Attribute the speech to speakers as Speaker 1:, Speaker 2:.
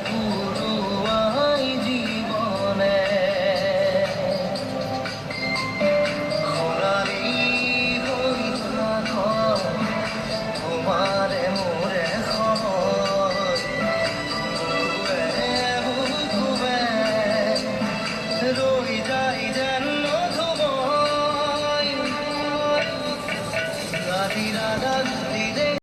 Speaker 1: পুরুয়াই জীবনে খরালি হইত না ঘর তোমারে মোরে হয় বুকুবে রই যাই যেন ধুবই রাধি রাধা